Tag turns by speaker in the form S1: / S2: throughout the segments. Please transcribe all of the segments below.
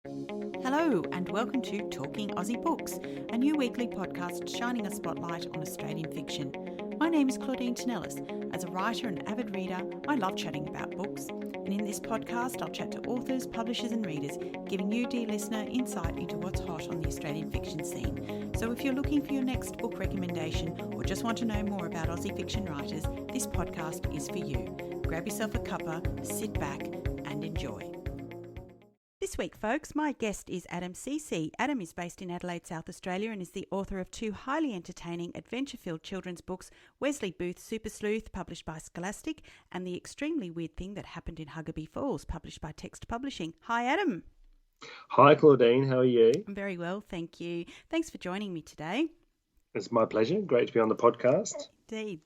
S1: Hello and welcome to Talking Aussie Books, a new weekly podcast shining a spotlight on Australian fiction. My name is Claudine Tinellis. As a writer and avid reader, I love chatting about books. And in this podcast, I'll chat to authors, publishers and readers, giving you, dear listener, insight into what's hot on the Australian fiction scene. So if you're looking for your next book recommendation or just want to know more about Aussie fiction writers, this podcast is for you. Grab yourself a cuppa, sit back and enjoy. This week, folks, my guest is Cece. Adam is based in Adelaide, South Australia, and is the author of two highly entertaining, adventure-filled children's books, Wesley Booth's Super Sleuth, published by Scholastic, and The Extremely Weird Thing That Happened in Huggabie Falls, published by Text Publishing. Hi, Adam.
S2: Hi, Claudine. How are you?
S1: I'm very well, thank you. Thanks for joining me today.
S2: It's my pleasure. Great to be on the podcast.
S1: Indeed.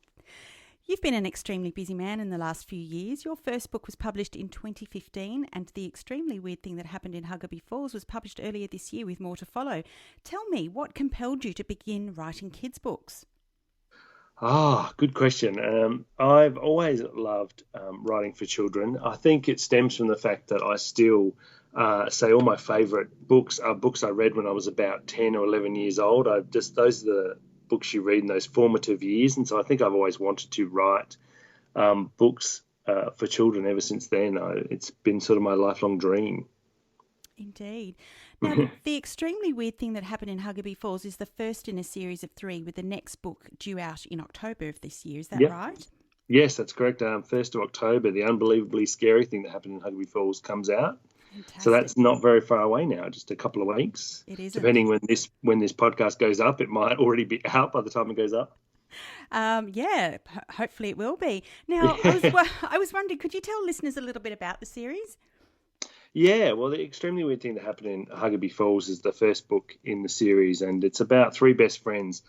S1: You've been an extremely busy man in the last few years. Your first book was published in 2015 and The Extremely Weird Thing That Happened in Huggabie Falls was published earlier this year with more to follow. Tell me, what compelled you to begin writing kids' books?
S2: Good question. I've always loved writing for children. I think it stems from the fact that I still say all my favourite books are books I read when I was about 10 or 11 years old. Those are the books you read in those formative years, and so I think I've always wanted to write books for children ever since then. It's been sort of my lifelong dream.
S1: Indeed. Now, The Extremely Weird Thing That Happened in Huggabie Falls is the first in a series of three, with the next book due out in October of this year. Is that right?
S2: Yes, that's correct. 1st of October, The Unbelievably Scary Thing That Happened in Huggabie Falls comes out.
S1: Fantastic.
S2: So that's not very far away now, just a couple of weeks.
S1: It is.
S2: Depending when this podcast goes up, it might already be out by the time it goes up.
S1: Hopefully it will be. Now, I was wondering, could you tell listeners a little bit about the series?
S2: Yeah, well, The Extremely Weird Thing That Happened in Huggabie Falls is the first book in the series, and it's about three best friends,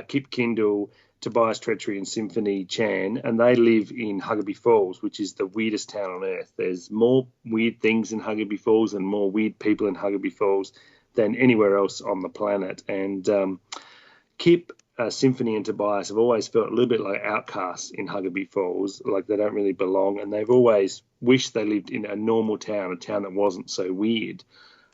S2: Kip Kindle, Tobias Treachery and Symphony Chan, and they live in Huggabie Falls, which is the weirdest town on earth. There's more weird things in Huggabie Falls and more weird people in Huggabie Falls than anywhere else on the planet. And Kip, Symphony and Tobias have always felt a little bit like outcasts in Huggabie Falls, like they don't really belong, and they've always wished they lived in a normal town, a town that wasn't so weird.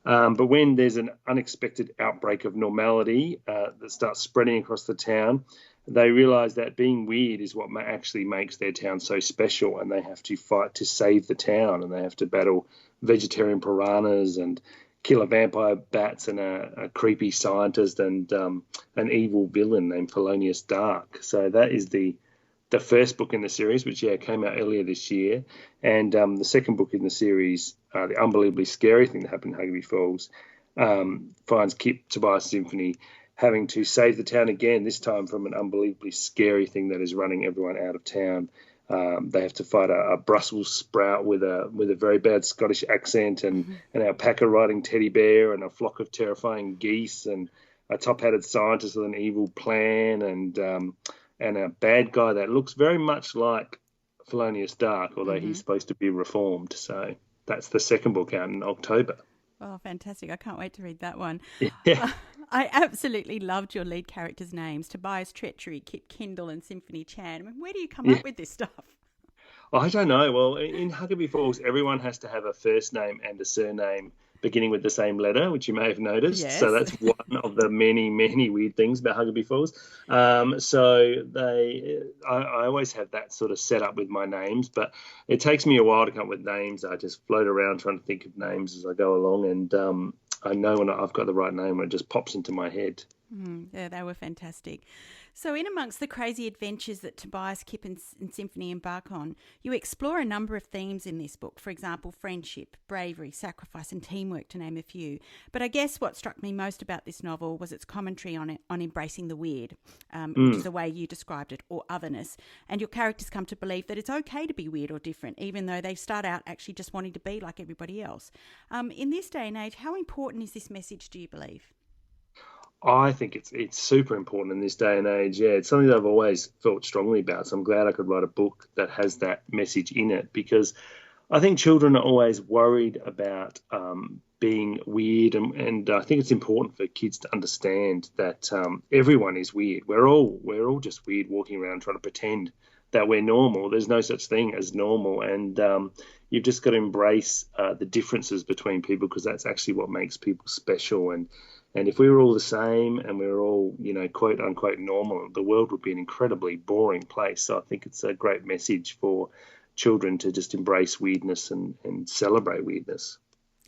S2: But when there's an unexpected outbreak of normality that starts spreading across the town, they realise that being weird is what actually makes their town so special, and they have to fight to save the town, and they have to battle vegetarian piranhas and killer vampire bats and a creepy scientist and an evil villain named Felonious Dark. So that is the first book in the series, which came out earlier this year, and the second book in the series, The Unbelievably Scary Thing That Happened in Huggabie Falls, finds Kip, Tobias, Symphony having to save the town again, this time from an unbelievably scary thing that is running everyone out of town. They have to fight a Brussels sprout with a very bad Scottish accent and an alpaca riding teddy bear and a flock of terrifying geese and a top-hatted scientist with an evil plan and a bad guy that looks very much like Felonious Dark, although he's supposed to be reformed. So that's the second book out in October.
S1: Oh, fantastic. I can't wait to read that one.
S2: Yeah.
S1: I absolutely loved your lead characters' names, Tobias Treachery, Kip Kindle and Symphony Chan. I mean, where do you come up with this stuff?
S2: I don't know. Well, in Huggabie Falls, everyone has to have a first name and a surname beginning with the same letter, which you may have noticed.
S1: Yes.
S2: So that's one of the many, many weird things about Huggabie Falls. I always have that sort of set up with my names, but it takes me a while to come up with names. I just float around trying to think of names as I go along, and I know when I've got the right name when it just pops into my head.
S1: Yeah, they were fantastic. So in amongst the crazy adventures that Tobias, Kip and Symphony embark on, you explore a number of themes in this book. For example, friendship, bravery, sacrifice and teamwork, to name a few. But I guess what struck me most about this novel was its commentary on embracing the weird, which is the way you described it, or otherness. And your characters come to believe that it's okay to be weird or different, even though they start out actually just wanting to be like everybody else. In this day and age, how important is this message, do you believe?
S2: I think it's super important in this day and age. Yeah, it's something that I've always felt strongly about. So I'm glad I could write a book that has that message in it, because I think children are always worried about being weird, and I think it's important for kids to understand that everyone is weird. We're all just weird, walking around trying to pretend that we're normal. There's no such thing as normal, and you've just got to embrace the differences between people, because that's actually what makes people special. And if we were all the same and we were all, quote unquote normal, the world would be an incredibly boring place. So I think it's a great message for children to just embrace weirdness and celebrate weirdness.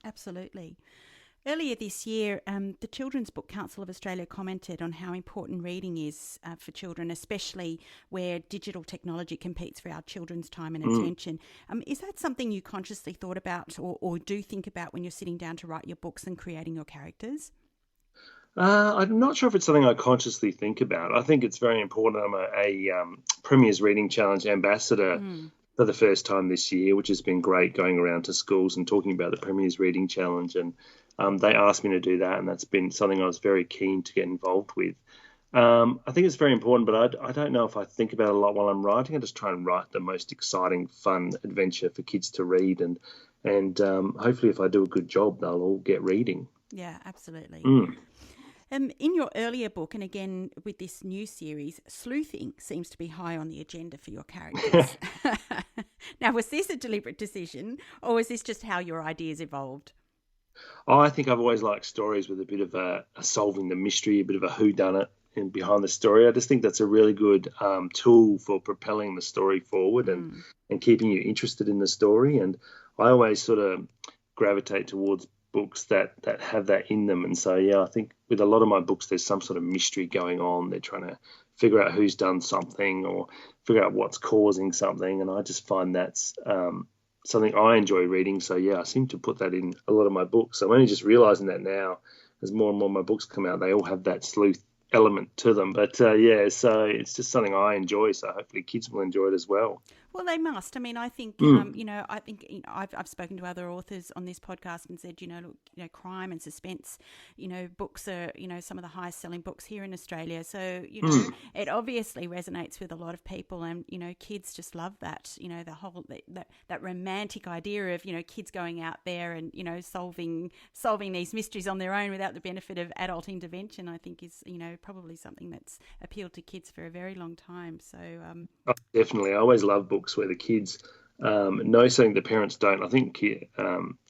S1: Absolutely. Earlier this year, the Children's Book Council of Australia commented on how important reading is for children, especially where digital technology competes for our children's time and attention. Is that something you consciously thought about or do think about when you're sitting down to write your books and creating your characters?
S2: I'm not sure if it's something I consciously think about. I think it's very important. I'm a Premier's Reading Challenge ambassador for the first time this year, which has been great, going around to schools and talking about the Premier's Reading Challenge. And they asked me to do that, and that's been something I was very keen to get involved with. I think it's very important, but I don't know if I think about it a lot while I'm writing. I just try and write the most exciting, fun adventure for kids to read, and hopefully if I do a good job, they'll all get reading.
S1: Yeah, absolutely. In your earlier book, and again with this new series, sleuthing seems to be high on the agenda for your characters. Now, was this a deliberate decision, or was this just how your ideas evolved?
S2: Oh, I think I've always liked stories with a bit of a solving the mystery, a bit of a whodunit and behind the story. I just think that's a really good tool for propelling the story forward and keeping you interested in the story. And I always sort of gravitate towards books that have that in them. And so, yeah, I think with a lot of my books, there's some sort of mystery going on. They're trying to figure out who's done something or figure out what's causing something. And I just find that's something I enjoy reading. So, yeah, I seem to put that in a lot of my books. I'm only just realizing that now as more and more of my books come out, they all have that sleuth element to them. But, yeah, so it's just something I enjoy. So hopefully kids will enjoy it as well.
S1: Well, they must. I mean, I think, I've spoken to other authors on this podcast and said, look, crime and suspense, books are, some of the highest selling books here in Australia. So, it obviously resonates with a lot of people, and, kids just love that, the whole, that romantic idea of, kids going out there and, solving these mysteries on their own without the benefit of adult intervention, I think is, probably something that's appealed to kids for a very long time. So,
S2: Oh, definitely. I always love books where the kids know something the parents don't. I think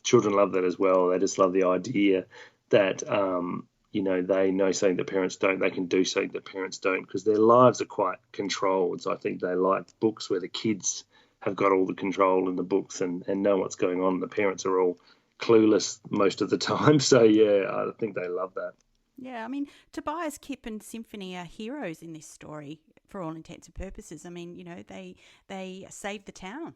S2: children love that as well. They just love the idea that, they know something the parents don't. They can do something that parents don't, because their lives are quite controlled. So I think they like books where the kids have got all the control in the books and know what's going on. The parents are all clueless most of the time. So, yeah, I think they love that.
S1: Yeah, I mean, Tobias, Kip and Symphony are heroes in this story for all intents and purposes. I mean, they save the town.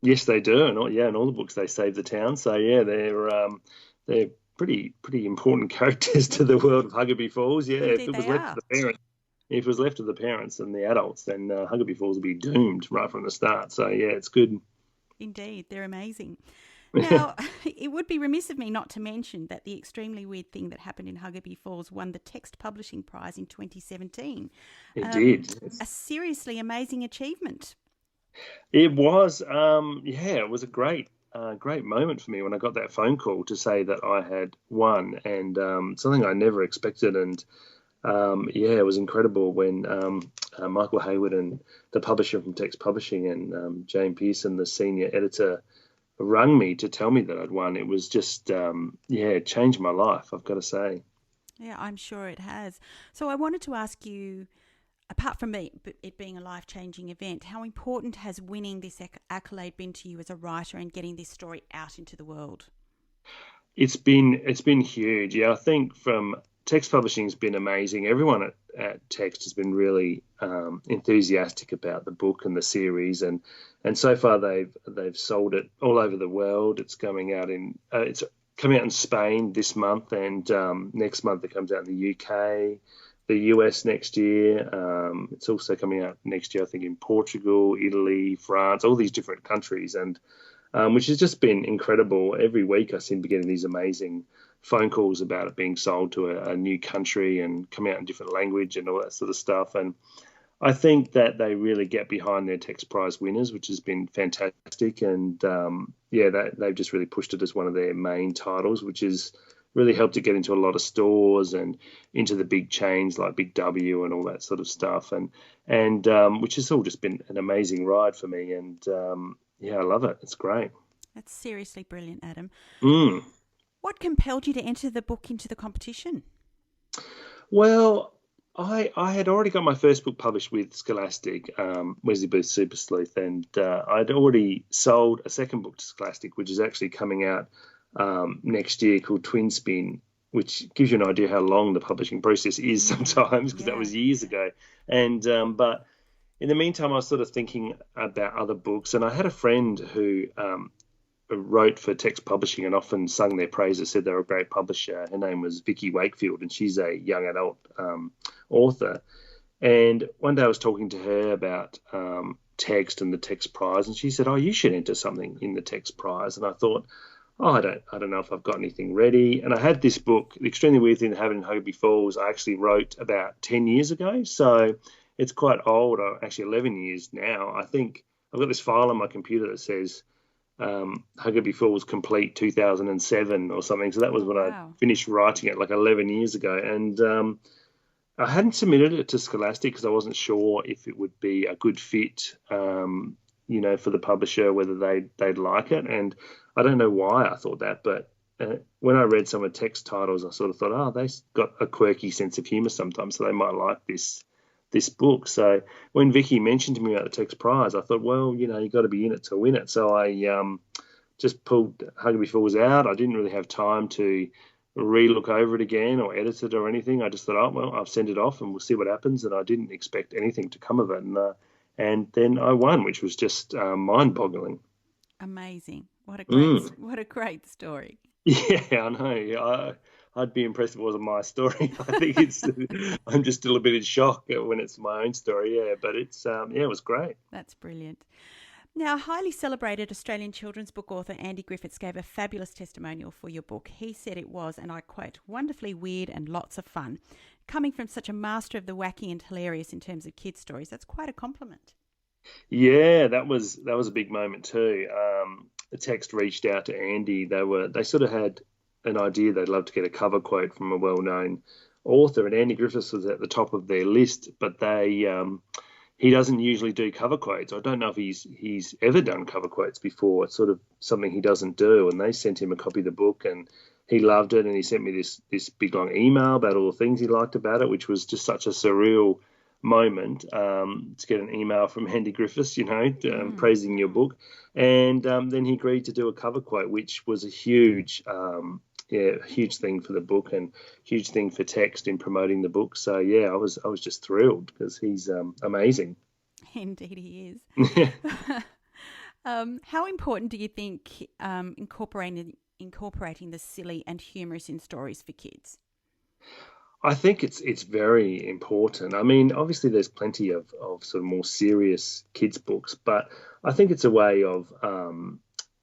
S2: Yes, they do. And all the books they save the town. So, yeah, they're pretty important characters to the world of Huggabie Falls. Yeah,
S1: Indeed,
S2: if it was left to the parents and the adults, then Huggabie Falls would be doomed right from the start. So, yeah, it's good.
S1: Indeed, they're amazing. Now, it would be remiss of me not to mention that the extremely weird thing that happened in Huggabie Falls won the Text Publishing Prize in 2017.
S2: It did.
S1: A seriously amazing achievement.
S2: It was. It was a great moment for me when I got that phone call to say that I had won, and something I never expected. And it was incredible when Michael Hayward and the publisher from Text Publishing and Jane Pearson, the senior editor, rang me to tell me that I'd won. It was just, it changed my life, I've got to say.
S1: Yeah, I'm sure it has. So I wanted to ask you, apart from it being a life-changing event, how important has winning this accolade been to you as a writer and getting this story out into the world?
S2: It's been huge. Yeah, I think from Text Publishing's been amazing. Everyone at Text has been really enthusiastic about the book and the series, and so far they've sold it all over the world. It's coming out in Spain this month, and next month it comes out in the UK, the US next year. It's also coming out next year, I think, in Portugal, Italy, France, all these different countries, and which has just been incredible. Every week I seem to be getting these amazing phone calls about it being sold to a new country and coming out in different language and all that sort of stuff. And I think that they really get behind their Text Prize winners, which has been fantastic. And they've just really pushed it as one of their main titles, which has really helped it get into a lot of stores and into the big chains like Big W and all that sort of stuff. And which has all just been an amazing ride for me. And I love it. It's great.
S1: That's seriously brilliant, Adam.
S2: Mm.
S1: What compelled you to enter the book into the competition?
S2: Well, I had already got my first book published with Scholastic, Wesley Booth Super Sleuth, and I'd already sold a second book to Scholastic, which is actually coming out next year, called Twin Spin, which gives you an idea how long the publishing process is sometimes, because that was years ago. And but in the meantime, I was sort of thinking about other books, and I had a friend who wrote for Text Publishing and often sung their praises, said they were a great publisher. Her name was Vicky Wakefield, and she's a young adult author. And one day I was talking to her about Text and the Text Prize, and she said, "Oh, you should enter something in the Text Prize." And I thought, "Oh, I don't know if I've got anything ready." And I had this book, The Extremely Weird Thing That Happened in Huggabie Falls, I actually wrote about 10 years ago. So it's quite old, actually 11 years now. I think I've got this file on my computer that says Huggabie Falls complete 2007 or something. So that was when I finished writing it, like 11 years ago. And I hadn't submitted it to Scholastic because I wasn't sure if it would be a good fit, for the publisher, whether they'd like it. And I don't know why I thought that, but when I read some of the text titles, I sort of thought, oh, they've got a quirky sense of humour sometimes, so they might like this book. So when Vicky mentioned to me about the Text Prize, I thought, well, you got to be in it to win it. So I just pulled Huggabie Falls out. I didn't really have time to re-look over it again or edit it or anything. I just thought, oh, well, I've sent it off and we'll see what happens. And I didn't expect anything to come of it. And then I won, which was just mind-boggling.
S1: Amazing. What a great story.
S2: Yeah, I know. I'd be impressed if it wasn't my story. I think I'm just still a bit in shock when it's my own story. Yeah, but it was great.
S1: That's brilliant. Now, highly celebrated Australian children's book author Andy Griffiths gave a fabulous testimonial for your book. He said it was, and I quote, wonderfully weird and lots of fun. Coming from such a master of the wacky and hilarious in terms of kids' stories, that's quite a compliment.
S2: Yeah, that was a big moment too. The Text reached out to Andy. They sort of had an idea they'd love to get a cover quote from a well-known author, and Andy Griffiths was at the top of their list, but he doesn't usually do cover quotes. I don't know if he's ever done cover quotes before. It's sort of something he doesn't do, and they sent him a copy of the book, and he loved it, and he sent me this big long email about all the things he liked about it, which was just such a surreal moment to get an email from Andy Griffiths, praising your book. And then he agreed to do a cover quote, which was a huge thing for the book and huge thing for Text in promoting the book. So yeah, I was just thrilled because he's amazing.
S1: Indeed, he is. How important do you think incorporating the silly and humorous in stories for kids?
S2: I think it's very important. I mean, obviously there's plenty of sort of more serious kids books, but I think it's a way of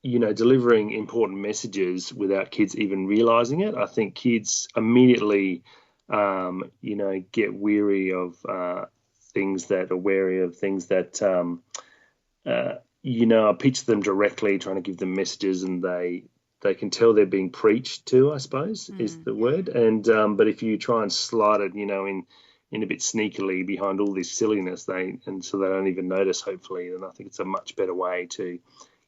S2: delivering important messages without kids even realizing it. I think kids immediately, get weary of things that are wary of things that, I pitch them directly, trying to give them messages, and they can tell they're being preached to, I suppose, is the word. And but if you try and slide it, in a bit sneakily behind all this silliness, so they don't even notice, hopefully, then I think it's a much better way to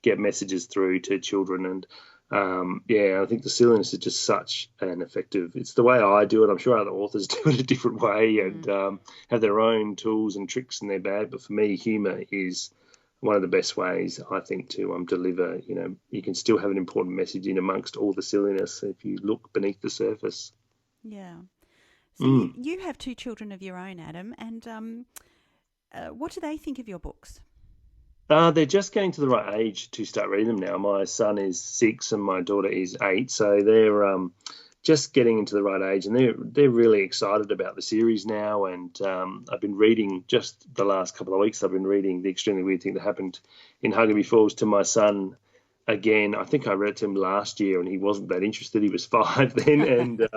S2: get messages through to children. And I think the silliness is just such an effective. It's the way I do it. I'm sure other authors do it a different way and have their own tools and tricks in their bag. But for me, humour is one of the best ways, I think, to deliver. You can still have an important message in amongst all the silliness if you look beneath the surface.
S1: Yeah. So you have 2 children of your own, Adam, and what do they think of your books?
S2: They're just getting to the right age to start reading them now. My son is 6 and my daughter is 8, so they're just getting into the right age, and they're really excited about the series now. And I've been reading, just the last couple of weeks, I've been reading The Extremely Weird Thing That Happened in Huggabie Falls to my son again. I think I read it to him last year and he wasn't that interested. He was 5 then, and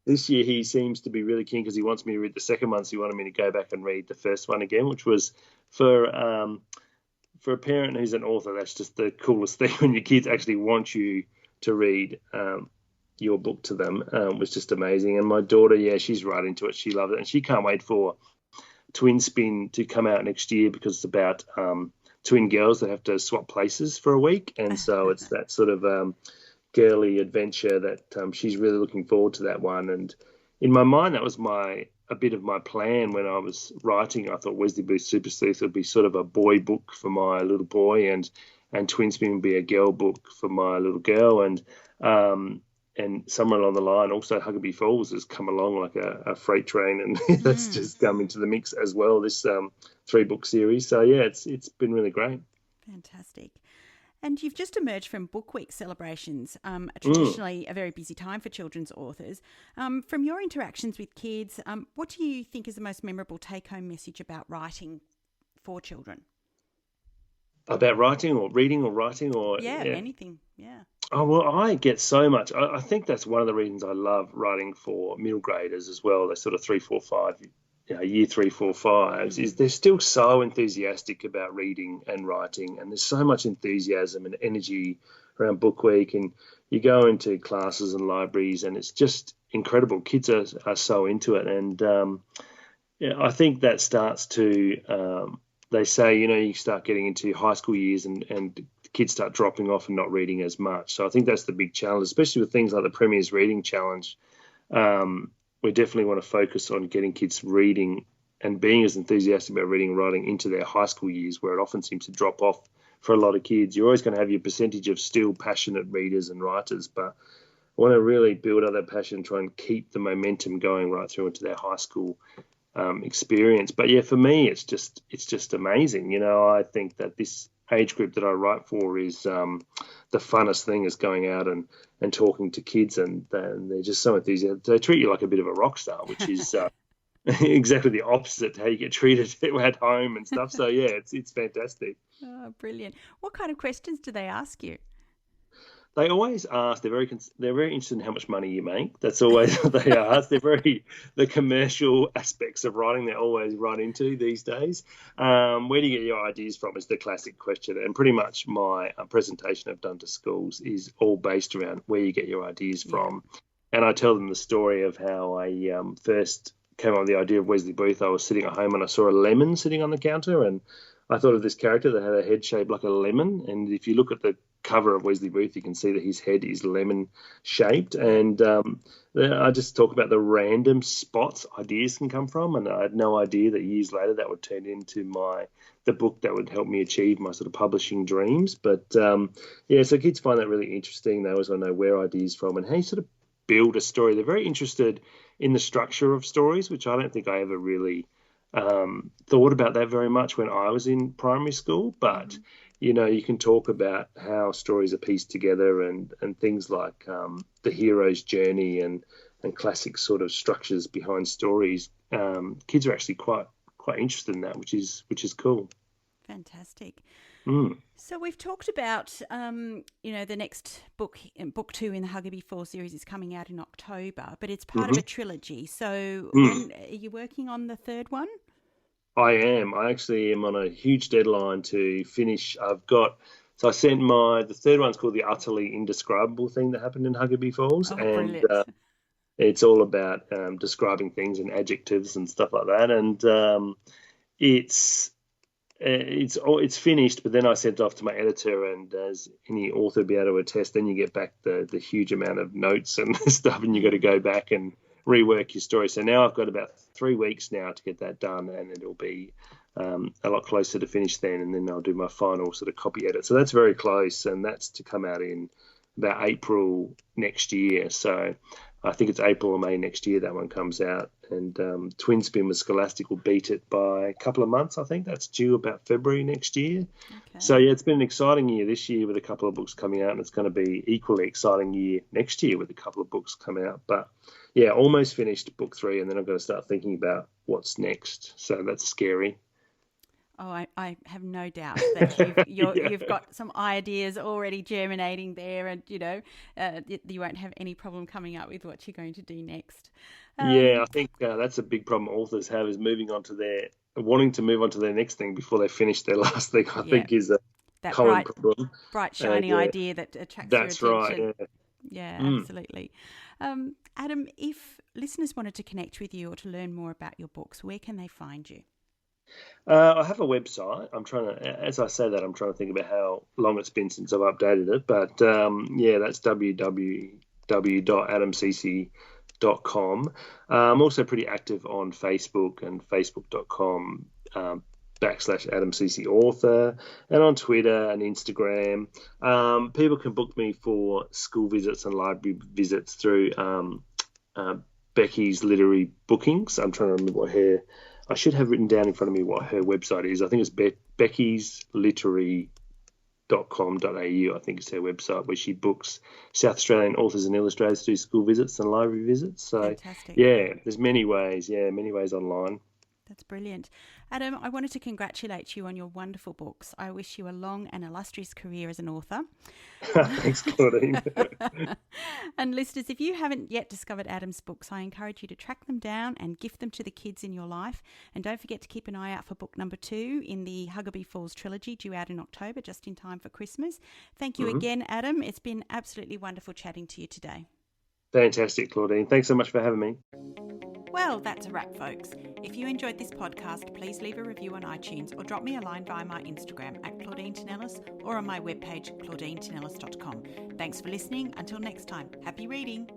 S2: this year he seems to be really keen because he wants me to read the second one, so he wanted me to go back and read the first one again, which was for a parent who's an author, that's just the coolest thing when your kids actually want you to read your book to them. Was just amazing. And my daughter, she's right into it. She loved it. And she can't wait for Twin Spin to come out next year because it's about twin girls that have to swap places for a week, and so it's that sort of girly adventure that she's really looking forward to that one. And in my mind, that was a bit of my plan when I was writing. I thought Wesley Booth Super Sleuth would be sort of a boy book for my little boy, and Twin Spin would be a girl book for my little girl, and somewhere along the line, also Huggabie Falls has come along like a freight train, and that's just come into the mix as well. This 3-book series, so yeah, it's been really great.
S1: Fantastic. And you've just emerged from Book Week celebrations, traditionally a very busy time for children's authors. From your interactions with kids, what do you think is the most memorable take-home message about writing for children?
S2: About writing or reading or writing or...
S1: Yeah, anything, yeah.
S2: Oh, well, I get so much. I think that's one of the reasons I love writing for middle graders as well. They're sort of 3, 4, 5, year 3, 4, 5s, is they're still so enthusiastic about reading and writing, and there's so much enthusiasm and energy around Book Week, and you go into classes and libraries and it's just incredible. Kids are so into it, and I think that starts to, they say, you start getting into high school years and kids start dropping off and not reading as much. So I think that's the big challenge, especially with things like the Premier's Reading Challenge. We definitely want to focus on getting kids reading and being as enthusiastic about reading and writing into their high school years, where it often seems to drop off for a lot of kids. You're always going to have your percentage of still passionate readers and writers, but I want to really build up that passion and try and keep the momentum going right through into their high school experience. But yeah, for me, it's just amazing. I think that this age group that I write for is the funnest thing is going out and talking to kids, and they're just so enthusiastic. They treat you like a bit of a rock star, which is exactly the opposite to how you get treated at home and stuff. So yeah, it's fantastic.
S1: Oh, brilliant. What kind of questions do they ask you?
S2: They always ask. They're very interested in how much money you make. That's always what they ask. The commercial aspects of writing. They're always right into these days. Where do you get your ideas from? Is the classic question, and pretty much my presentation I've done to schools is all based around where you get your ideas from. And I tell them the story of how I first came up with the idea of Wesley Booth. I was sitting at home and I saw a lemon sitting on the counter, and I thought of this character that had a head shaped like a lemon. And if you look at the cover of Wesley Booth, you can see that his head is lemon shaped. And I just talk about the random spots ideas can come from. And I had no idea that years later that would turn into the book that would help me achieve my sort of publishing dreams. But so kids find that really interesting. They always want to know where ideas from and how you sort of build a story. They're very interested in the structure of stories, which I don't think I ever really thought about that very much when I was in primary school. But you can talk about how stories are pieced together and things like the hero's journey and classic sort of structures behind stories. Kids are actually quite interested in that, which is cool.
S1: Fantastic. So we've talked about, the next book 2 in the Huggabie Falls series is coming out in October, but it's part of a trilogy. So when, are you working on the third one?
S2: I am. I actually am on a huge deadline to finish. I sent the third one's called The Utterly Indescribable Thing That Happened in Huggabie Falls.
S1: Oh,
S2: and
S1: brilliant.
S2: It's all about describing things and adjectives and stuff like that. And it's finished, but then I sent it off to my editor, and as any author would be able to attest, then you get back the huge amount of notes and stuff, and you got to go back and rework your story. So now I've got about 3 weeks now to get that done, and it'll be a lot closer to finish then, and then I'll do my final sort of copy edit. So that's very close, and that's to come out in about April next year. So I think it's April or May next year that one comes out, and Twin Spin with Scholastic will beat it by a couple of months. I think that's due about February next year. Okay. So yeah, it's been an exciting year this year with a couple of books coming out, and it's going to be equally exciting year next year with a couple of books coming out. But yeah, almost finished book 3, and then I've got to start thinking about what's next. So that's scary.
S1: Oh, I have no doubt that you've got some ideas already germinating there, and you won't have any problem coming up with what you're going to do next.
S2: I think that's a big problem authors have, is wanting to move on to their next thing before they finish their last thing. I think is a common problem.
S1: Bright, shiny idea that attracts your attention.
S2: That's right.
S1: Yeah, absolutely. Adam, if listeners wanted to connect with you or to learn more about your books, where can they find you?
S2: I have a website. As I say that, I'm trying to think about how long it's been since I've updated it. But that's www.adamcece.com. I'm also pretty active on Facebook and facebook.com /AdamCC author, and on Twitter and Instagram. People can book me for school visits and library visits through Becky's Literary Bookings. I'm trying to remember I should have written down in front of me what her website is. I think it's beckysliterary.com.au, I think it's her website, where she books South Australian authors and illustrators to do school visits and library visits. So,
S1: fantastic.
S2: yeah, there's many ways online.
S1: That's brilliant. Adam, I wanted to congratulate you on your wonderful books. I wish you a long and illustrious career as an author.
S2: Thanks, Claudine.
S1: And listeners, if you haven't yet discovered Adam's books, I encourage you to track them down and gift them to the kids in your life. And don't forget to keep an eye out for book number 2 in the Huggabie Falls trilogy, due out in October, just in time for Christmas. Thank you again, Adam. It's been absolutely wonderful chatting to you today.
S2: Fantastic, Claudine. Thanks so much for having me.
S1: Well, that's a wrap, folks. If you enjoyed this podcast, please leave a review on iTunes or drop me a line via my Instagram @ClaudineTenellis or on my webpage, claudinetennellis.com. Thanks for listening. Until next time, happy reading.